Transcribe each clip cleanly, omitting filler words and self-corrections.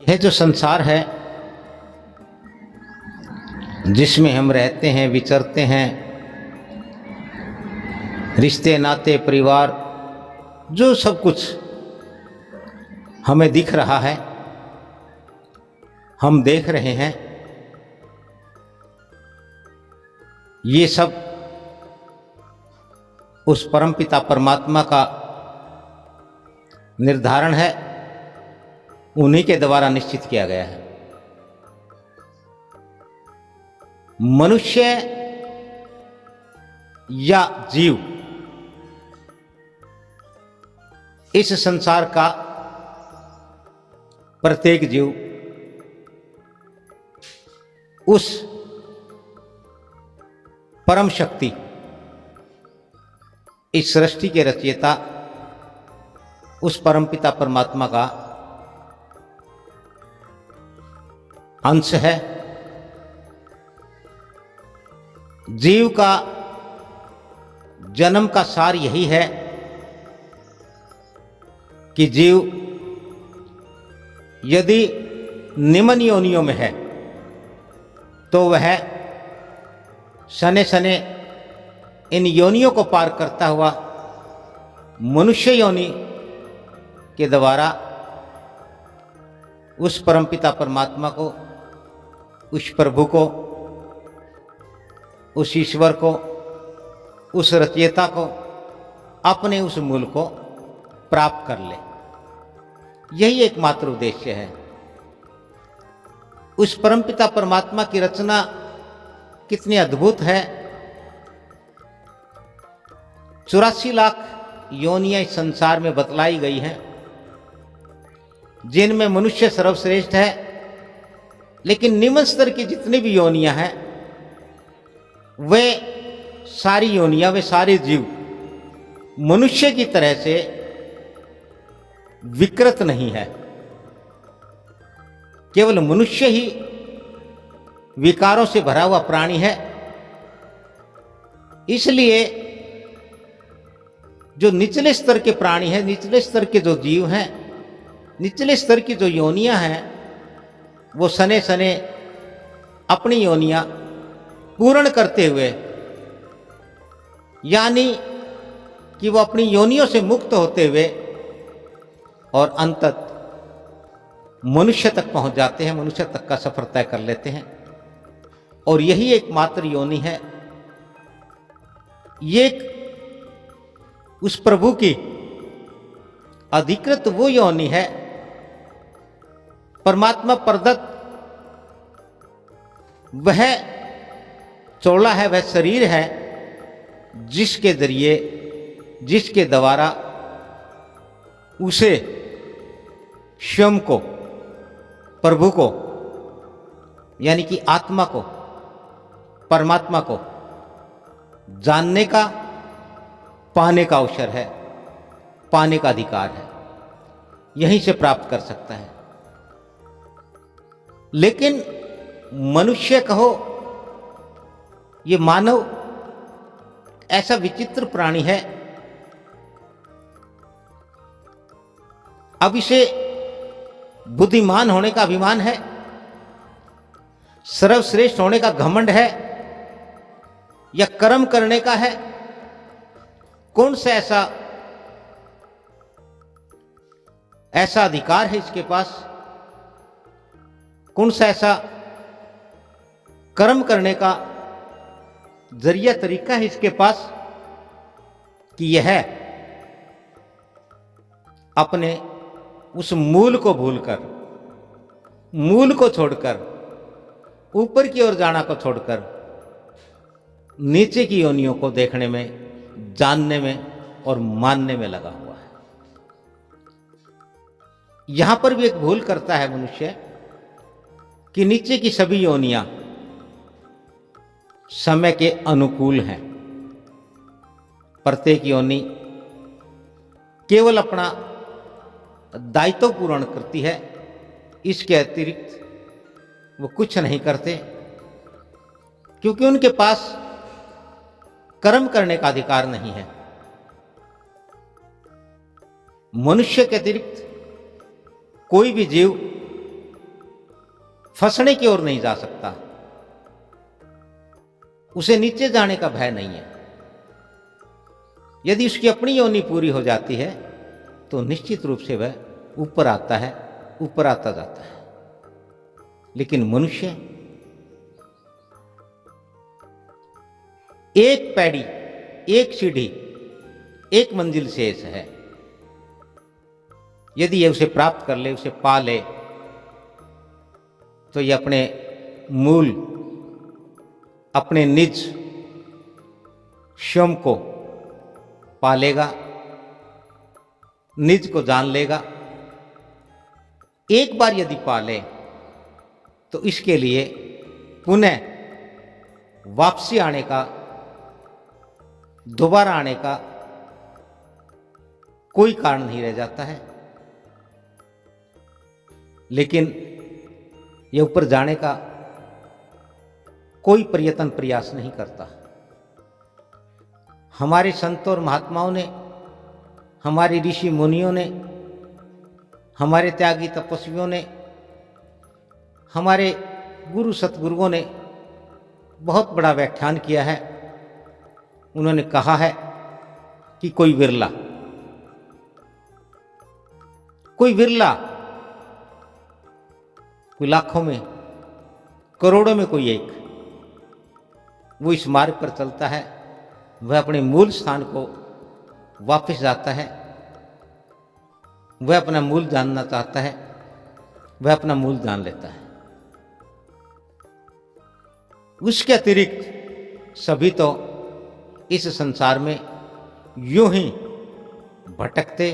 यह जो संसार है जिसमें हम रहते हैं, विचरते हैं, रिश्ते नाते परिवार, जो सब कुछ हमें दिख रहा है, हम देख रहे हैं, ये सब उस परमपिता परमात्मा का निर्धारण है, उन्हीं के द्वारा निश्चित किया गया है। मनुष्य या जीव इस संसार का प्रत्येक जीव उस परम शक्ति, इस सृष्टि के रचयिता, उस परमपिता परमात्मा का अंश है। जीव का जन्म का सार यही है कि जीव यदि निम्न योनियों में है तो वह सने सने इन योनियों को पार करता हुआ मनुष्य योनि के द्वारा उस परमपिता परमात्मा को, उस प्रभु को, उस ईश्वर को, उस रचयिता को, अपने उस मूल को प्राप्त कर ले। यही एकमात्र उद्देश्य है। उस परमपिता परमात्मा की रचना कितनी अद्भुत है। 84 लाख योनियां इस संसार में बतलाई गई हैं, जिनमें मनुष्य सर्वश्रेष्ठ है। लेकिन निम्न स्तर की जितनी भी योनियां हैं, वे सारी योनियां, वे सारे जीव मनुष्य की तरह से विकृत नहीं है। केवल मनुष्य ही विकारों से भरा हुआ प्राणी है। इसलिए जो निचले स्तर के प्राणी हैं, निचले स्तर के जो जीव हैं, निचले स्तर की जो योनियां हैं, वो सने सने अपनी योनियां पूर्ण करते हुए, यानी कि वो अपनी योनियों से मुक्त होते हुए और अंतत मनुष्य तक पहुंच जाते हैं, मनुष्य तक का सफर तय कर लेते हैं। और यही एकमात्र योनि है। ये उस प्रभु की अधिकृत वो योनि है, परमात्मा प्रदत्त वह चोला है, वह शरीर है, जिसके जरिए, जिसके द्वारा उसे स्वयं को, प्रभु को, यानी कि आत्मा को, परमात्मा को जानने का, पाने का अवसर है, पाने का अधिकार है, यहीं से प्राप्त कर सकता है। लेकिन मनुष्य कहो, ये मानव ऐसा विचित्र प्राणी है, अब इसे बुद्धिमान होने का अभिमान है, सर्वश्रेष्ठ होने का घमंड है, या कर्म करने का है। कौन सा ऐसा अधिकार है इसके पास? कौन सा ऐसा कर्म करने का जरिया, तरीका है इसके पास कि यह अपने उस मूल को भूलकर, मूल को छोड़कर, ऊपर की ओर जाना को छोड़कर नीचे की योनियों को देखने में, जानने में और मानने में लगा हुआ है। यहां पर भी एक भूल करता है मनुष्य कि नीचे की सभी योनियां समय के अनुकूल हैं। प्रत्येक योनि केवल अपना दायित्व पूर्ण करती है, इसके अतिरिक्त वो कुछ नहीं करते, क्योंकि उनके पास कर्म करने का अधिकार नहीं है। मनुष्य के अतिरिक्त कोई भी जीव फंसने की ओर नहीं जा सकता, उसे नीचे जाने का भय नहीं है। यदि उसकी अपनी योनि पूरी हो जाती है तो निश्चित रूप से वह ऊपर आता है, ऊपर आता जाता है। लेकिन मनुष्य एक पैड़ी, एक सीढ़ी, एक मंजिल शेष है। यदि ये उसे प्राप्त कर ले, उसे पा ले, तो ये अपने मूल, अपने निज स्वयं को पा लेगा, निज को जान लेगा। एक बार यदि पा ले तो इसके लिए पुनः वापसी आने का, दोबारा आने का कोई कारण नहीं रह जाता है। लेकिन यह ऊपर जाने का कोई प्रयत्न प्रयास नहीं करता। हमारे संतों और महात्माओं ने, हमारे ऋषि मुनियों ने, हमारे त्यागी तपस्वियों ने, हमारे गुरु सतगुरुओं ने बहुत बड़ा व्याख्यान किया है। उन्होंने कहा है कि कोई विरला, कोई लाखों में, करोड़ों में कोई एक, वो इस मार्ग पर चलता है, वह अपने मूल स्थान को वापस जाता है, वह अपना मूल जानना चाहता है, वह अपना मूल जान लेता है। उसके अतिरिक्त सभी तो इस संसार में यूं ही भटकते,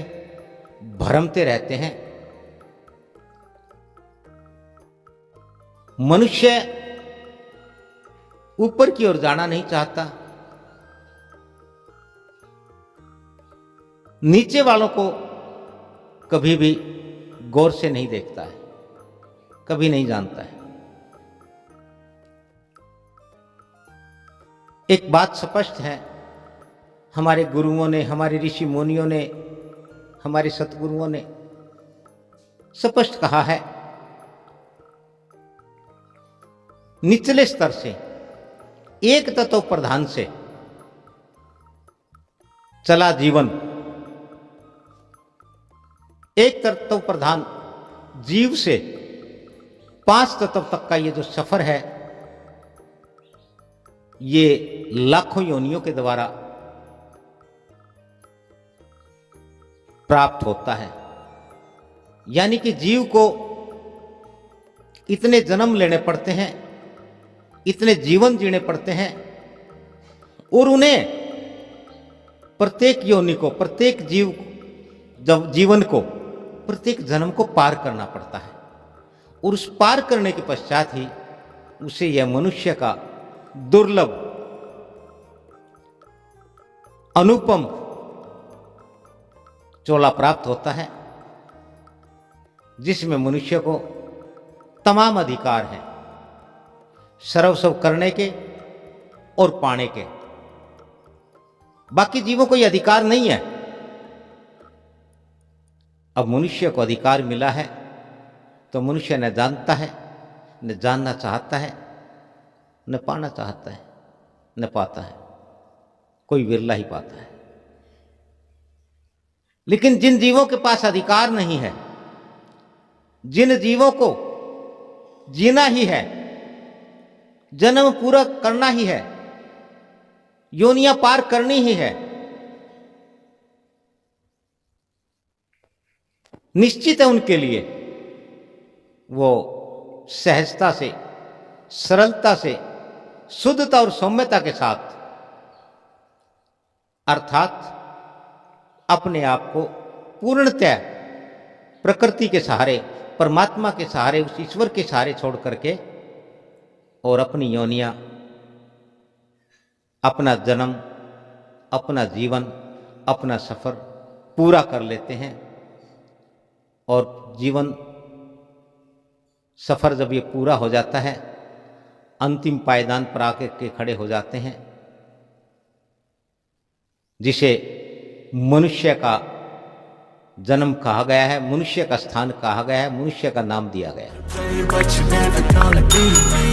भ्रमते रहते हैं। मनुष्य ऊपर की ओर जाना नहीं चाहता, नीचे वालों को कभी भी गौर से नहीं देखता है, कभी नहीं जानता है। एक बात स्पष्ट है, हमारे गुरुओं ने, हमारे ऋषि मुनियों ने, हमारे सतगुरुओं ने स्पष्ट कहा है, निचले स्तर से, एक तत्व प्रधान से चला जीवन, एक तत्व प्रधान जीव से 5 तत्व तक का ये जो सफर है, ये लाखों योनियों के द्वारा प्राप्त होता है। यानी कि जीव को इतने जन्म लेने पड़ते हैं, इतने जीवन जीने पड़ते हैं, और उन्हें प्रत्येक योनि को, प्रत्येक जीवन को, प्रत्येक जन्म को पार करना पड़ता है। और उस पार करने के पश्चात ही उसे यह मनुष्य का दुर्लभ, अनुपम चोला प्राप्त होता है, जिसमें मनुष्य को तमाम अधिकार हैं सर्वस्व करने के और पाने के। बाकी जीवों को यह अधिकार नहीं है। अब मनुष्य को अधिकार मिला है तो मनुष्य न जानता है, न जानना चाहता है, न पाना चाहता है, न पाता है। कोई विरला ही पाता है। लेकिन जिन जीवों के पास अधिकार नहीं है, जिन जीवों को जीना ही है, जन्म पूरा करना ही है, योनियां पार करनी ही है, निश्चित है उनके लिए वो सहजता से, सरलता से, शुद्धता और सौम्यता के साथ, अर्थात अपने आप को पूर्णतः प्रकृति के सहारे, परमात्मा के सहारे, उस ईश्वर के सहारे छोड़ करके और अपनी योनियां, अपना जन्म, अपना जीवन, अपना सफर पूरा कर लेते हैं। और जीवन सफर जब ये पूरा हो जाता है, अंतिम पायदान पर आकर के खड़े हो जाते हैं, जिसे मनुष्य का जन्म कहा गया है, मनुष्य का स्थान कहा गया है, मनुष्य का नाम दिया गया है। But you're never gonna be me.